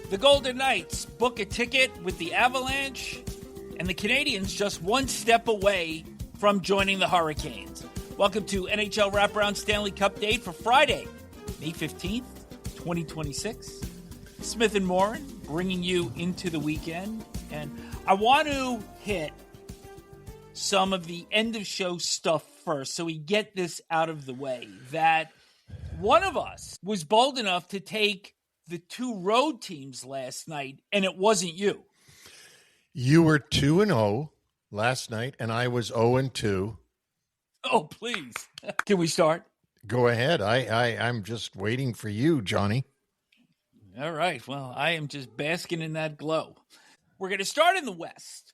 The Golden Knights book a ticket with the Avalanche, and the Canadiens just one step away from joining the Hurricanes. Welcome to NHL Wraparound Stanley Cupdate for Friday, May 15th, 2026. Smith and Morren bringing you into the weekend. And I want to hit some of the end of show stuff first so we get this out of the way. That one of us was bold enough to take the two road teams last night, and it wasn't you. You were 2-0 last night, and I was 0-2. Oh, please. Can we start? Go ahead. I'm just waiting for you, Johnny. All right. Well, I am just basking in that glow. We're going to start in the West,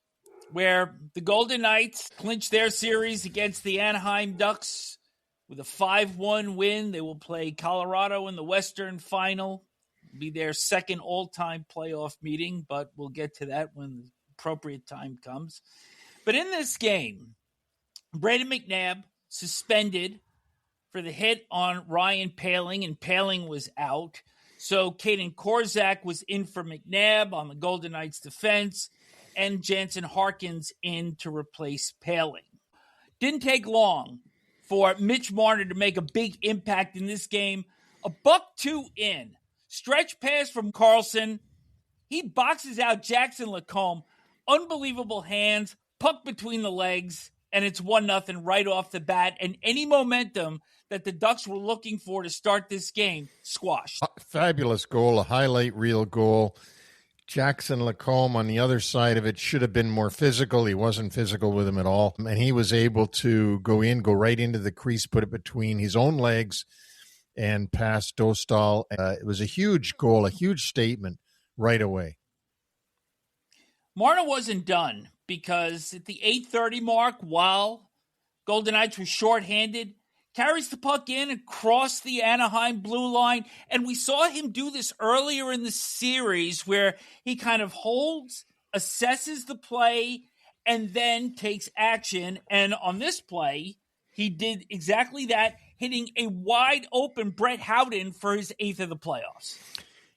where the Golden Knights clinched their series against the Anaheim Ducks with a 5-1 win. They will play Colorado in the Western Final. It'll be their second all-time playoff meeting, but we'll get to that when the appropriate time comes. But in this game, Brayden McNabb suspended for the hit on Ryan Poehling, and Poehling was out. So Caden Korczak was in for McNabb on the Golden Knights defense, and Jansen Harkins in to replace Poehling. Didn't take long for Mitch Marner to make a big impact in this game. A $1-2 in. Stretch pass from Carlson. He boxes out Jackson Lacombe. Unbelievable hands, puck between the legs, and it's 1-0 right off the bat. And any momentum that the Ducks were looking for to start this game, squashed. Fabulous goal, a highlight reel goal. Jackson Lacombe on the other side of it should have been more physical. He wasn't physical with him at all. And he was able to go right into the crease, put it between his own legs and pass Dostal. It was a huge goal, a huge statement right away. Marner wasn't done because at the 8:30 mark, while Golden Knights were shorthanded, carries the puck in across the Anaheim blue line. And we saw him do this earlier in the series where he kind of holds, assesses the play, and then takes action. And on this play, he did exactly that, hitting a wide open Brett Howden for his 8th of the playoffs.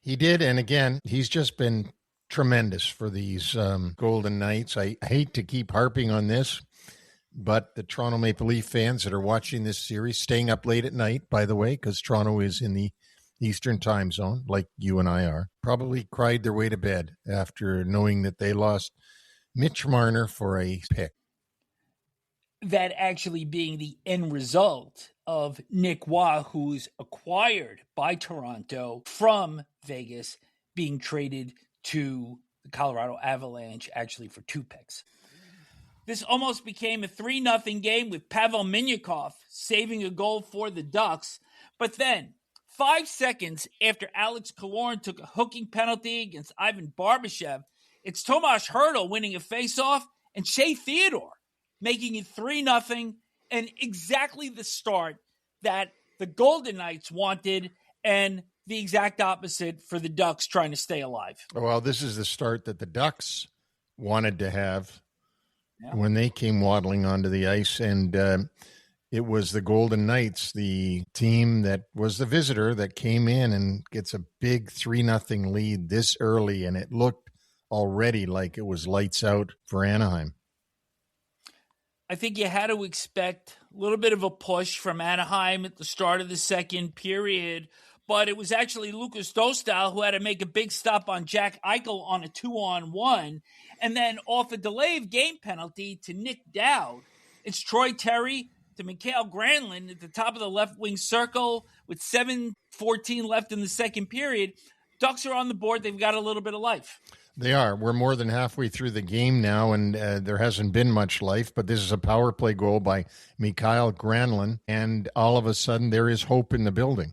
He did. And again, he's just been tremendous for these Golden Knights. I hate to keep harping on this, but the Toronto Maple Leaf fans that are watching this series, staying up late at night, by the way, because Toronto is in the Eastern time zone, like you and I are, probably cried their way to bed after knowing that they lost Mitch Marner for a pick. That actually being the end result of Nick Waugh, who's acquired by Toronto from Vegas, being traded to the Colorado Avalanche, actually for 2 picks. This almost became a 3-0 game with Pavel Minyakov saving a goal for the Ducks. But then, 5 seconds after Alex Killorn took a hooking penalty against Ivan Barbashev, it's Tomas Hertl winning a faceoff and Shea Theodore making it 3-0, and exactly the start that the Golden Knights wanted, and the exact opposite for the Ducks trying to stay alive. Well, this is the start that the Ducks wanted to have when they came waddling onto the ice, and it was the Golden Knights, the team that was the visitor, that came in and gets a big 3-0 lead this early, and it looked already like it was lights out for Anaheim. I think you had to expect a little bit of a push from Anaheim at the start of the second period, but it was actually Lucas Dostal who had to make a big stop on Jack Eichel on a 2-on-1, and then off a delay of game penalty to Nick Dowd. It's Troy Terry to Mikael Granlund at the top of the left wing circle with 7:14 left in the second period. Ducks are on the board. They've got a little bit of life. They are. We're more than halfway through the game now, and there hasn't been much life, but this is a power play goal by Mikael Granlund, and all of a sudden there is hope in the building.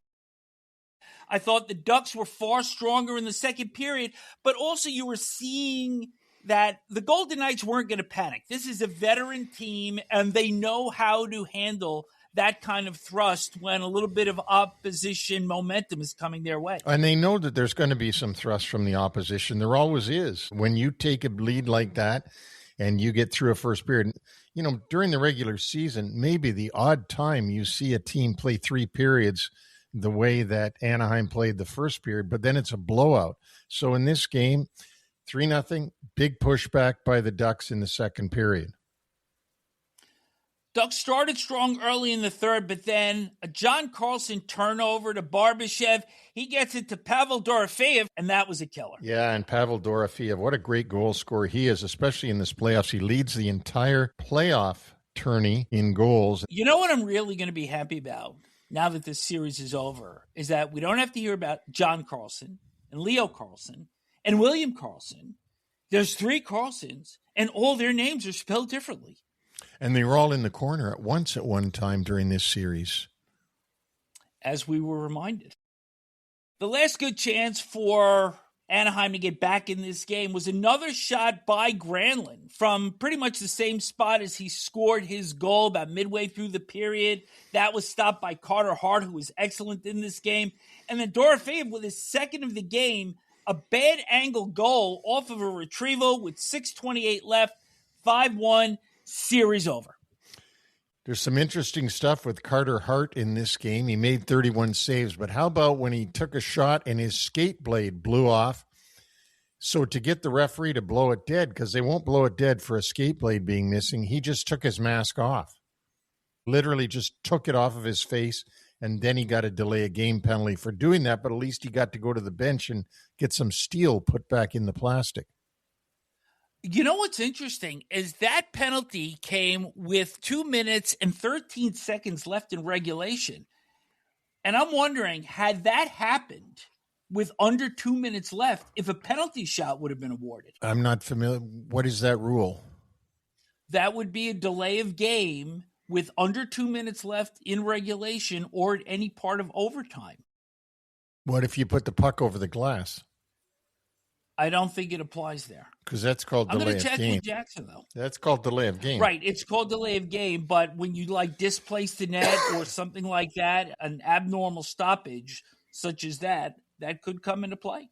I thought the Ducks were far stronger in the second period, but also you were seeing that the Golden Knights weren't going to panic. This is a veteran team, and they know how to handle that kind of thrust when a little bit of opposition momentum is coming their way. And they know that there's going to be some thrust from the opposition. There always is. When you take a lead like that and you get through a first period, you know, during the regular season, maybe the odd time you see a team play 3 periods the way that Anaheim played the first period, but then it's a blowout. So in this game, 3-0, big pushback by the Ducks in the second period. Ducks started strong early in the third, but then a John Carlson turnover to Barbashev. He gets it to Pavel Dorofeyev, and that was a killer. Yeah, and Pavel Dorofeyev, what a great goal scorer he is, especially in this playoffs. He leads the entire playoff tourney in goals. You know what I'm really going to be happy about now that this series is over is that we don't have to hear about John Carlson and Leo Carlson and William Carlson. There's 3 Carlsons, and all their names are spelled differently. And they were all in the corner at once at one time during this series. As we were reminded. The last good chance for Anaheim to get back in this game was another shot by Granlund from pretty much the same spot as he scored his goal about midway through the period. That was stopped by Carter Hart, who was excellent in this game. And then Dorofeyev with his second of the game, a bad angle goal off of a retrieval with 6:28 left, 5-1. Series over. There's some interesting stuff with Carter Hart in this game. He made 31 saves, but how about when he took a shot and his skate blade blew off? So to get the referee to blow it dead, because they won't blow it dead for a skate blade being missing, he just took his mask off. Literally just took it off of his face, and then he got a delay of game penalty for doing that, but at least he got to go to the bench and get some steel put back in the plastic. You know what's interesting is that penalty came with 2 minutes and 13 seconds left in regulation. And I'm wondering, had that happened with under 2 minutes left, if a penalty shot would have been awarded? I'm not familiar. What is that rule? That would be a delay of game with under 2 minutes left in regulation or at any part of overtime. What if you put the puck over the glass? I don't think it applies there. Because that's called delay of game. I'm going to check with Jackson, though. That's called delay of game. Right, it's called delay of game, but when you displace the net or something like that, an abnormal stoppage such as that could come into play.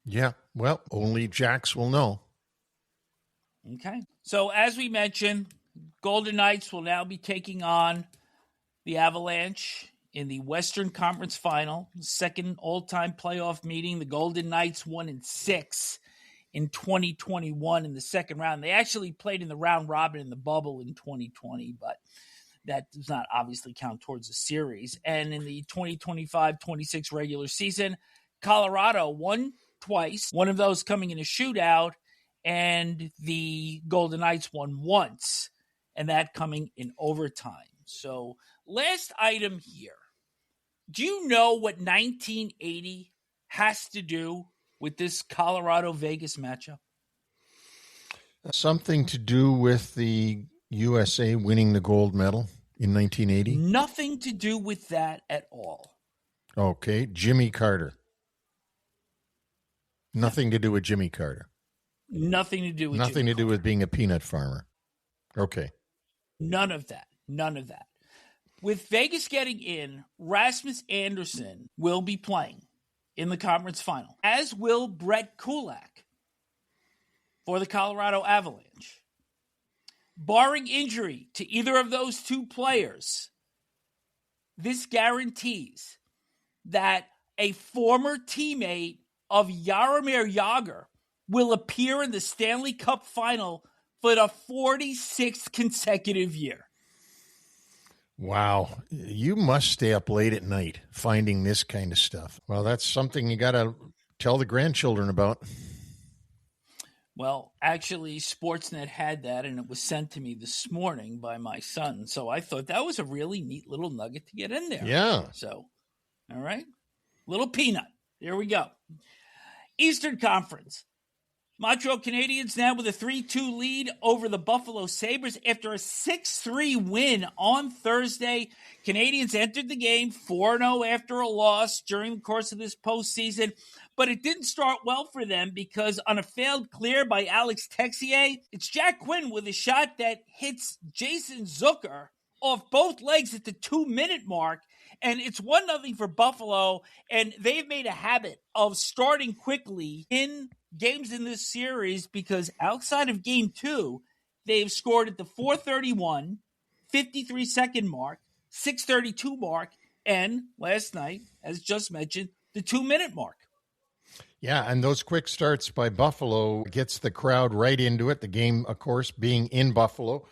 Yeah, well, only Jacks will know. Okay. So as we mentioned, Golden Knights will now be taking on the Avalanche in the Western Conference Final, second all-time playoff meeting. The Golden Knights 1-6 in 2021 in the second round. They actually played in the round robin in the bubble in 2020, but that does not obviously count towards the series. And in the 2025-26 regular season, Colorado won twice, one of those coming in a shootout, and the Golden Knights won once, and that coming in overtime. So last item here. Do you know what 1980 has to do with this Colorado-Vegas matchup? Something to do with the USA winning the gold medal in 1980? Nothing to do with that at all. Okay, Jimmy Carter. Nothing to do with Jimmy Carter. Nothing to do with Nothing to do with being a peanut farmer. Okay. None of that. None of that. With Vegas getting in, Rasmus Andersson will be playing in the conference final, as will Brett Kulak for the Colorado Avalanche. Barring injury to either of those two players, this guarantees that a former teammate of Jaromir Jagr will appear in the Stanley Cup final for the 46th consecutive year. Wow. You must stay up late at night finding this kind of stuff. Well, that's something you got to tell the grandchildren about. Well, actually, Sportsnet had that, and it was sent to me this morning by my son. So I thought that was a really neat little nugget to get in there. Yeah. So, all right. Little peanut. There we go. Eastern Conference. Montreal Canadiens now with a 3-2 lead over the Buffalo Sabres after a 6-3 win on Thursday. Canadiens entered the game 4-0 after a loss during the course of this postseason, but it didn't start well for them because on a failed clear by Alex Texier, it's Jack Quinn with a shot that hits Jason Zucker off both legs at the 2-minute mark, and it's 1-0 for Buffalo, and they've made a habit of starting quickly in games in this series because outside of game 2, they've scored at the 4:31, 53-second mark, 6:32 mark, and last night, as just mentioned, the 2-minute mark. Yeah, and those quick starts by Buffalo gets the crowd right into it. The game, of course, being in Buffalo,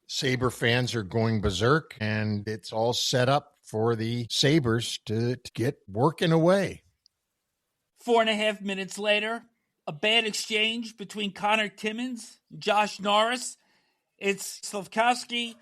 Sabre fans are going berserk, and it's all set up for the Sabres to get working away. 4.5 minutes later, a bad exchange between Connor Timmins and Josh Norris. It's Slafkovsky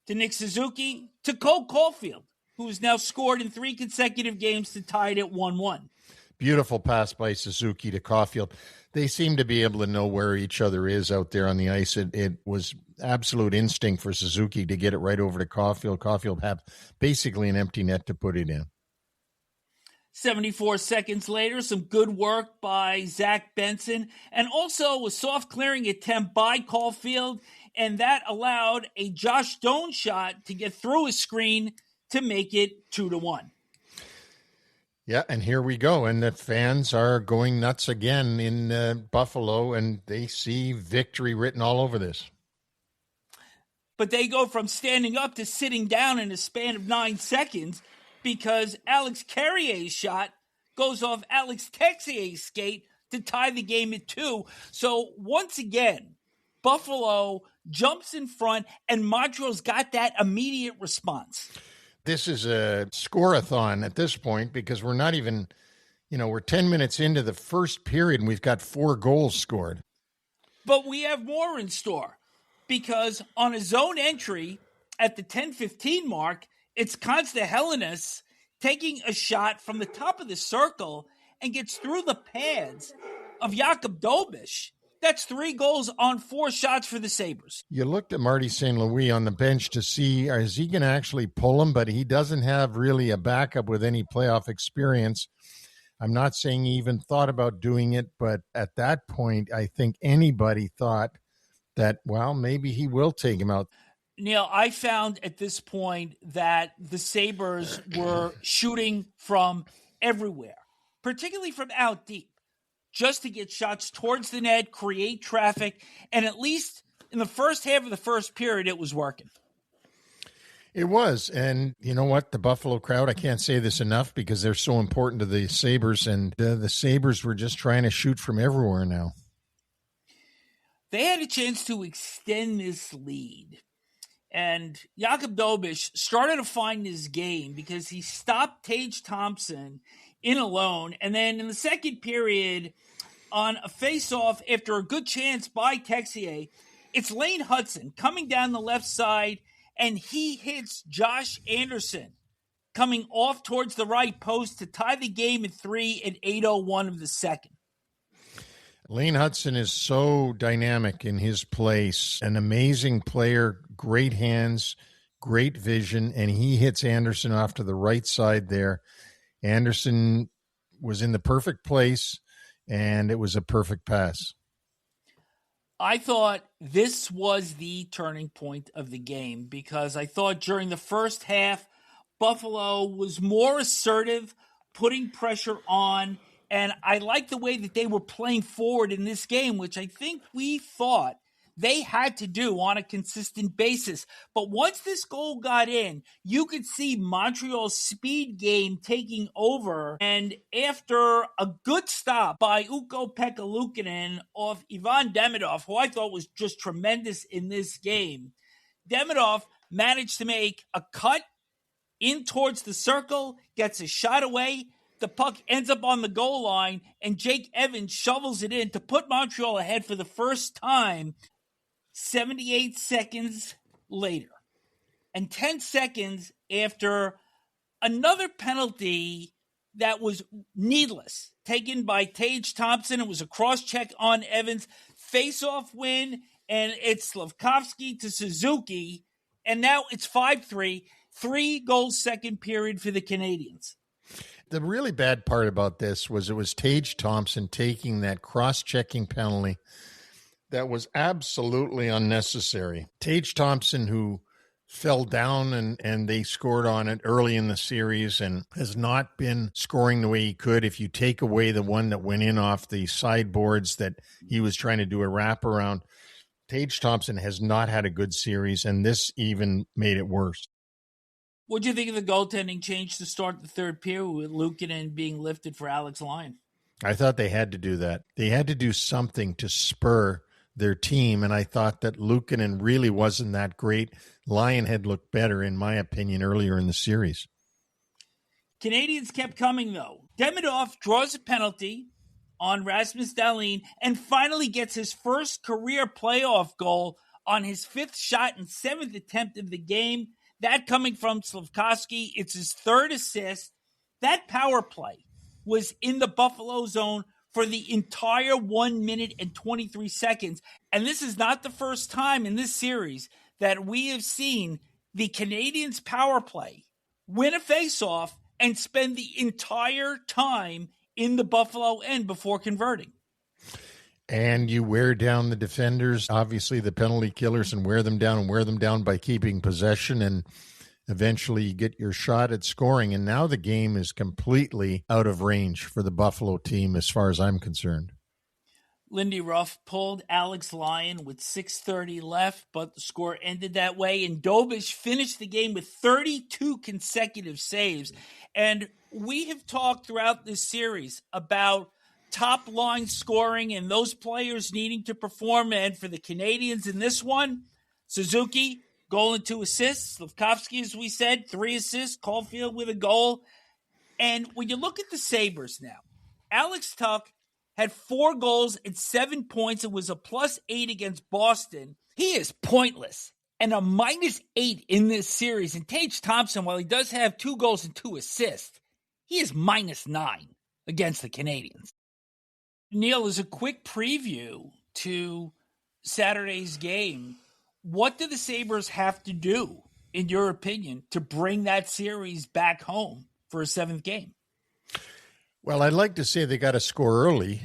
to Nick Suzuki to Cole Caulfield, who has now scored in 3 consecutive games to tie it at 1-1. Beautiful pass by Suzuki to Caulfield. They seem to be able to know where each other is out there on the ice. It was absolute instinct for Suzuki to get it right over to Caulfield. Caulfield had basically an empty net to put it in. 74 seconds later, some good work by Zach Benson, and also a soft clearing attempt by Caulfield, and that allowed a Josh Stone shot to get through a screen to make it 2-1. Yeah, and here we go. And the fans are going nuts again in Buffalo, and they see victory written all over this. But they go from standing up to sitting down in a span of 9 seconds because Alex Carrier's shot goes off Alex Texier's skate to tie the game at 2. So once again, Buffalo jumps in front, and Montreal's got that immediate response. This is a score-a-thon at this point because we're not even, we're 10 minutes into the first period and we've got 4 goals scored. But we have more in store because on a zone entry at the 10:15 mark, it's Konsta taking a shot from the top of the circle and gets through the pads of Jakub Dobiš. That's 3 goals on 4 shots for the Sabres. You looked at Marty St. Louis on the bench to see, is he going to actually pull him? But he doesn't have really a backup with any playoff experience. I'm not saying he even thought about doing it, but at that point, I think anybody thought that, well, maybe he will take him out. Neil, I found at this point that the Sabres were shooting from everywhere, particularly from out deep, just to get shots towards the net, create traffic, and at least in the first half of the first period, it was working. It was, and you know what? The Buffalo crowd, I can't say this enough because they're so important to the Sabres, and the Sabres were just trying to shoot from everywhere now. They had a chance to extend this lead, and Jakub Dobiš started to find his game because he stopped Tage Thompson in alone. And then in the second period, on a face-off after a good chance by Texier, it's Lane Hudson coming down the left side, and he hits Josh Anderson coming off towards the right post to tie the game at 3 at 8:01 of the second. Lane Hudson is so dynamic in his place, an amazing player, great hands, great vision, and he hits Anderson off to the right side there. Anderson was in the perfect place, and it was a perfect pass. I thought this was the turning point of the game because I thought during the first half, Buffalo was more assertive, putting pressure on, and I liked the way that they were playing forward in this game, which I think we thought they had to do on a consistent basis. But once this goal got in, you could see Montreal's speed game taking over. And after a good stop by Louis PekkaLuukkonen off Ivan Demidov, who I thought was just tremendous in this game, Demidov managed to make a cut in towards the circle, gets a shot away. The puck ends up on the goal line, and Jake Evans shovels it in to put Montreal ahead for the first time 78 seconds later. And 10 seconds after another penalty that was needless, taken by Tage Thompson. It was a cross-check on Evans. Face-off win, and it's Slafkovsky to Suzuki. And now it's 5-3, 3 goals second period for the Canadiens. The really bad part about this was it was Tage Thompson taking that cross-checking penalty that was absolutely unnecessary. Tage Thompson, who fell down and they scored on it early in the series and has not been scoring the way he could. If you take away the one that went in off the sideboards that he was trying to do a wraparound, Tage Thompson has not had a good series, and this even made it worse. What do you think of the goaltending change to start the third period with Luukkonen being lifted for Alex Lyon? I thought they had to do that. They had to do something to spur their team, and I thought that Luukkonen really wasn't that great. Lyon had looked better, in my opinion, earlier in the series. Canadians kept coming, though. Demidov draws a penalty on Rasmus Dahlin and finally gets his first career playoff goal on his fifth shot and seventh attempt of the game. That coming from Slafkovsky. It's his third assist. That power play was in the Buffalo zone for the entire 1 minute and 23 seconds. And this is not the first time in this series that we have seen the Canadiens power play win a faceoff and spend the entire time in the Buffalo end before converting. And you wear down the defenders, obviously the penalty killers, and wear them down by keeping possession, and eventually you get your shot at scoring. And now the game is completely out of range for the Buffalo team as far as I'm concerned. Lindy Ruff pulled Alex Lyon with 6:30 left, but the score ended that way. And Dobish finished the game with 32 consecutive saves. And we have talked throughout this series about top line scoring and those players needing to perform. And for the Canadiens in this one, Suzuki, goal and 2 assists. Slafkovsky, as we said, 3 assists. Caulfield with a goal. And when you look at the Sabres now, Alex Tuch had 4 goals and 7 points. It was a +8 against Boston. He is pointless and a -8 in this series. And Tage Thompson, while he does have 2 goals and 2 assists, he is -9 against the Canadiens. Neil, as a quick preview to Saturday's game, what do the Sabres have to do, in your opinion, to bring that series back home for a 7th game? Well, I'd like to say they got to score early,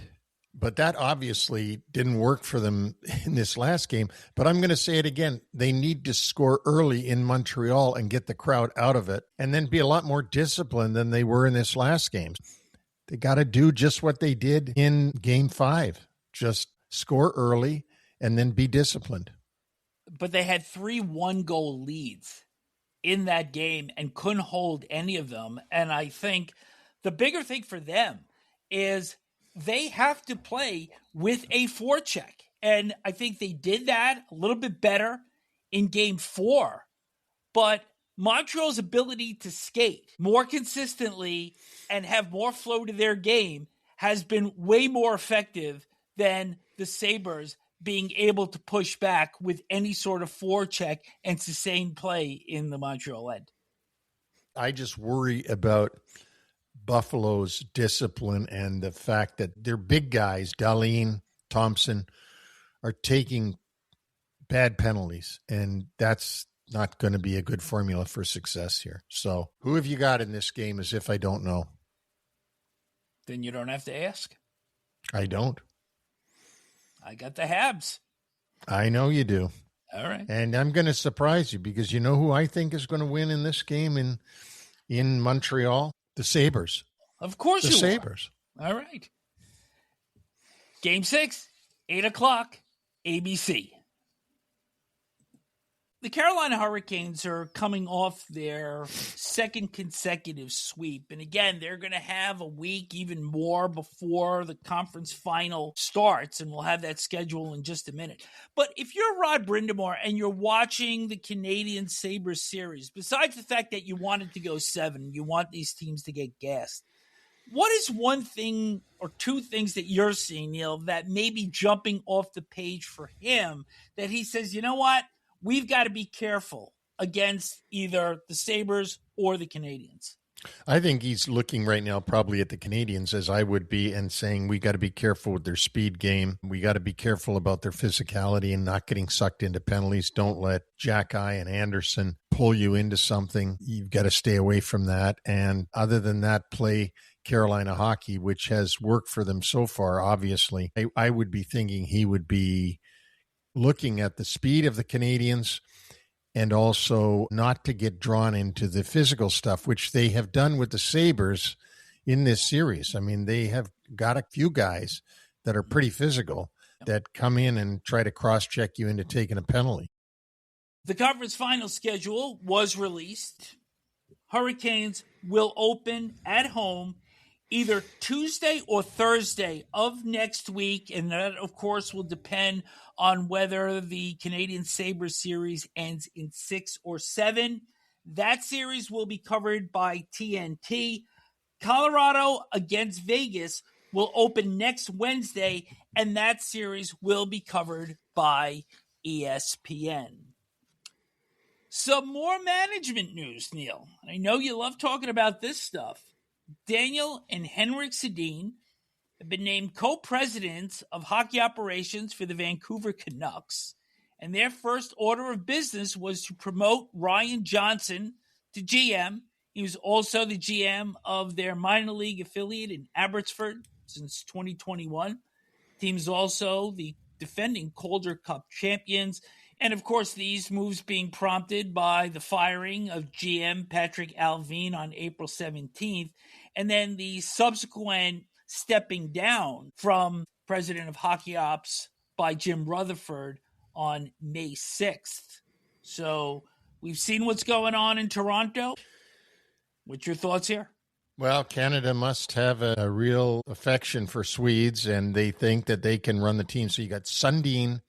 but that obviously didn't work for them in this last game. But I'm going to say it again. They need to score early in Montreal and get the crowd out of it, and then be a lot more disciplined than they were in this last game. They got to do just what they did in Game 5. Just score early and then be disciplined. But they had 3 one-goal leads in that game and couldn't hold any of them. And I think the bigger thing for them is they have to play with a forecheck. And I think they did that a little bit better in Game 4. But Montreal's ability to skate more consistently and have more flow to their game has been way more effective than the Sabres being able to push back with any sort of forecheck and sustained play in the Montreal end. I just worry about Buffalo's discipline and the fact that their big guys, Dahlin, Thompson, are taking bad penalties, and that's not going to be a good formula for success here. So who have you got in this game as if I don't know? Then you don't have to ask. I don't. I got the Habs. I know you do. All right. And I'm going to surprise you because you know who I think is going to win in this game in Montreal? The Sabres. Of course the you Sabres. Are. All right. Game 6, 8 o'clock, ABC. The Carolina Hurricanes are coming off their second consecutive sweep. And again, they're going to have a week, even more, before the conference final starts. And we'll have that schedule in just a minute. But if you're Rod Brindamore and you're watching the Canadian Sabres series, besides the fact that you want it to go 7, you want these teams to get gassed, what is one thing or two things that you're seeing, Neil, that may be jumping off the page for him that he says, you know what? We've got to be careful against either the Sabres or the Canadiens. I think he's looking right now probably at the Canadiens, as I would be, and saying we got to be careful with their speed game. We got to be careful about their physicality and not getting sucked into penalties. Don't let Jackeye and Anderson pull you into something. You've got to stay away from that. And other than that, play Carolina hockey, which has worked for them so far, obviously. I would be thinking he would be looking at the speed of the Canadiens and also not to get drawn into the physical stuff, which they have done with the Sabres in this series. I mean, they have got a few guys that are pretty physical that come in and try to cross-check you into taking a penalty. The conference final schedule was released. Hurricanes will open at home either Tuesday or Thursday of next week. And that, of course, will depend on whether the Canadian Sabres series ends in 6 or 7. That series will be covered by TNT. Colorado against Vegas will open next Wednesday, and that series will be covered by ESPN. Some more management news, Neil. I know you love talking about this stuff. Daniel and Henrik Sedin have been named co-presidents of hockey operations for the Vancouver Canucks, and their first order of business was to promote Ryan Johnson to GM. He was also the GM of their minor league affiliate in Abbotsford since 2021. The team is also the defending Calder Cup champions. And, of course, these moves being prompted by the firing of GM Patrick Allvin on April 17th, and then the subsequent stepping down from president of hockey ops by Jim Rutherford on May 6th. So we've seen what's going on in Toronto. What's your thoughts here? Well, Canada must have a real affection for Swedes, and they think that they can run the team. So you got Sundin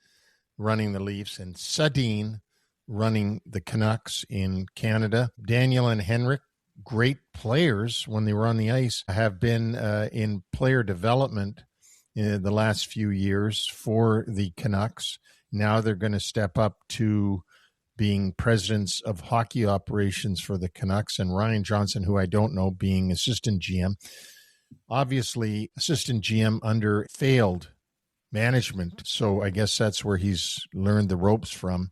running the Leafs and Sedin running the Canucks in Canada. Daniel and Henrik, great players when they were on the ice, have been in player development in the last few years for the Canucks. Now they're going to step up to being presidents of hockey operations for the Canucks, and Ryan Johnson, who I don't know, being assistant GM. Obviously, assistant GM under failed management, so I guess that's where he's learned the ropes from.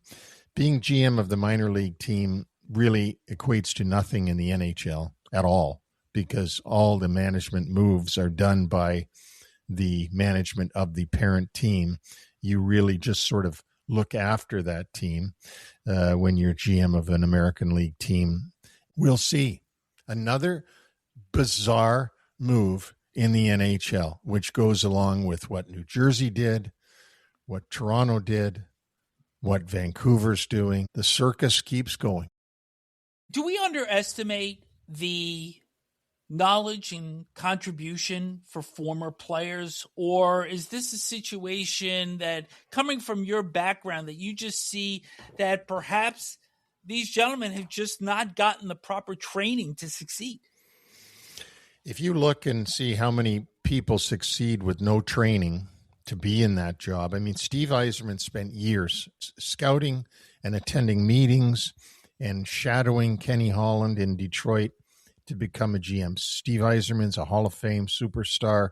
Being GM of the minor league team really equates to nothing in the NHL at all, because all the management moves are done by the management of the parent team. You really just sort of look after that team when you're GM of an American League team. We'll see. Another bizarre move in the NHL, which goes along with what New Jersey did, what Toronto did, what Vancouver's doing. The circus keeps going. Do we underestimate the knowledge and contribution for former players, or is this a situation that, coming from your background, that you just see that perhaps these gentlemen have just not gotten the proper training to succeed? If you look and see how many people succeed with no training to be in that job, I mean, Steve Yzerman spent years scouting and attending meetings and shadowing Kenny Holland in Detroit to become a GM. Steve Yzerman's a Hall of Fame superstar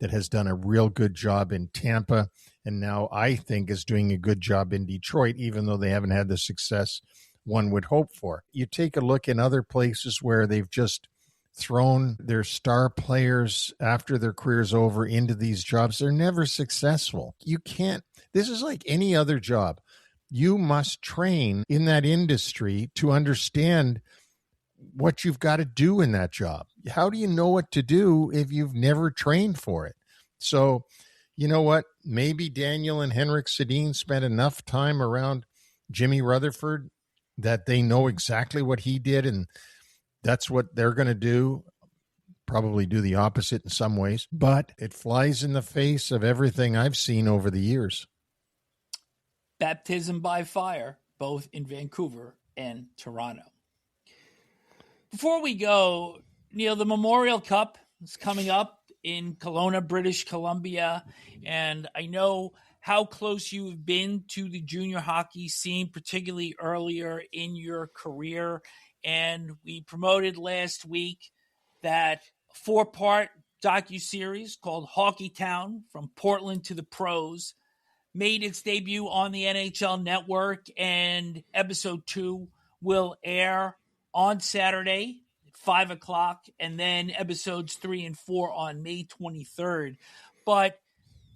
that has done a real good job in Tampa, and now I think is doing a good job in Detroit, even though they haven't had the success one would hope for. You take a look in other places where they've just thrown their star players after their career's over into these jobs. They're never successful. You can't. This is like any other job. You must train in that industry to understand what you've got to do in that job. How do you know what to do if you've never trained for it? So, you know what? Maybe Daniel and Henrik Sedin spent enough time around Jimmy Rutherford that they know exactly what he did, and that's what they're going to do. Probably do the opposite in some ways, but it flies in the face of everything I've seen over the years. Baptism by fire, both in Vancouver and Toronto. Before we go, Neil, the Memorial Cup is coming up in Kelowna, British Columbia, and I know how close you've been to the junior hockey scene, particularly earlier in your career. And we promoted last week that 4-part docuseries called Hockey Town, From Portland to the Pros, made its debut on the NHL Network, and episode 2 will air on Saturday at 5 o'clock, and then episodes 3 and 4 on May 23rd. But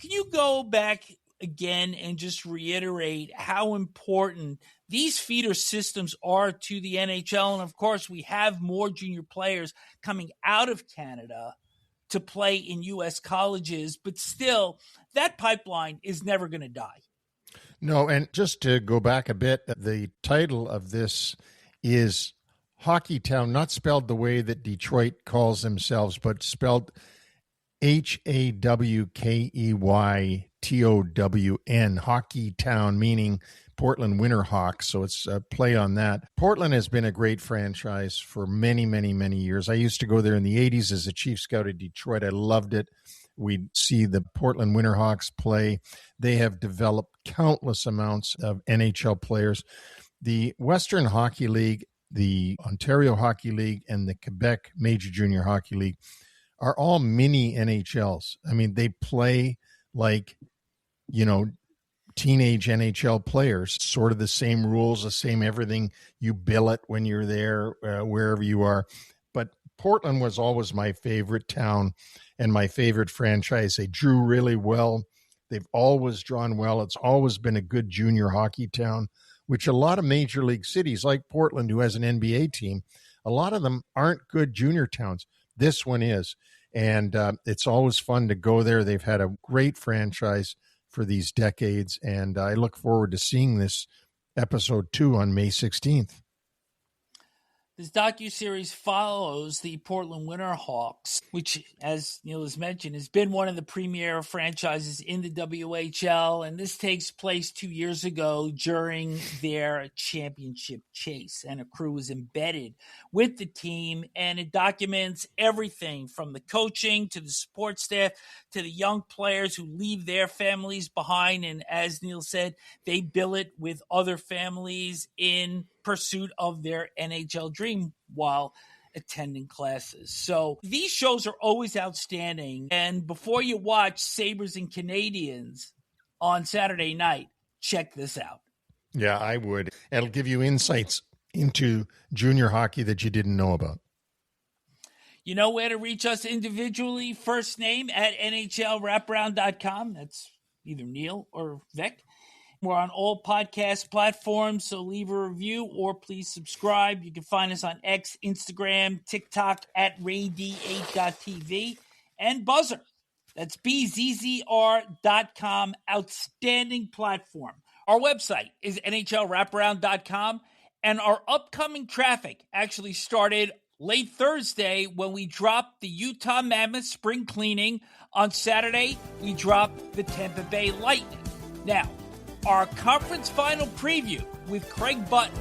can you go back again and just reiterate how important these feeder systems are to the NHL? And of course, we have more junior players coming out of Canada to play in U.S. colleges, but still, that pipeline is never going to die. No, and just to go back a bit, the title of this is hockey town, not spelled the way that Detroit calls themselves, but spelled Hawkeyton, hockey town, meaning Portland Winterhawks. So it's a play on that. Portland has been a great franchise for many, many, many years. I used to go there in the 80s as a chief scout of Detroit. I loved it. We'd see the Portland Winterhawks play. They have developed countless amounts of NHL players. The Western Hockey League, the Ontario Hockey League, and the Quebec Major Junior Hockey League are all mini NHLs. I mean, they play like, teenage NHL players, sort of the same rules, the same everything. You bill it when you're there, wherever you are. But Portland was always my favorite town and my favorite franchise. They drew really well. They've always drawn well. It's always been a good junior hockey town, which a lot of major league cities like Portland, who has an NBA team, a lot of them aren't good junior towns. This one is. And it's always fun to go there. They've had a great franchise for these decades, and I look forward to seeing this episode 2 on May 16th. This docuseries follows the Portland Winterhawks, which, as Neil has mentioned, has been one of the premier franchises in the WHL, and this takes place 2 years ago during their championship chase, and a crew is embedded with the team, and it documents everything from the coaching to the support staff to the young players who leave their families behind, and as Neil said, they bill it with other families in pursuit of their NHL dream while attending classes. So these shows are always outstanding. And before you watch Sabres and Canadiens on Saturday night, check this out. Yeah, I would. It'll give you insights into junior hockey that you didn't know about. You know where to reach us individually. First name at NHLWraparound.com. That's either Neil or Vic. We're on all podcast platforms, so leave a review or please subscribe. You can find us on X, Instagram, TikTok at RayD8.tv, and Buzzer. That's BZZR.com. Outstanding platform. Our website is NHLWraparound.com, and our upcoming traffic actually started late Thursday when we dropped the Utah Mammoth spring cleaning. On Saturday, we dropped the Tampa Bay Lightning. Now, our conference final preview with Craig Button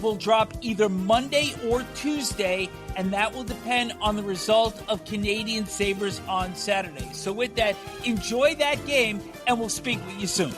will drop either Monday or Tuesday, and that will depend on the result of Canadian Sabres on Saturday. So with that, enjoy that game, and we'll speak with you soon.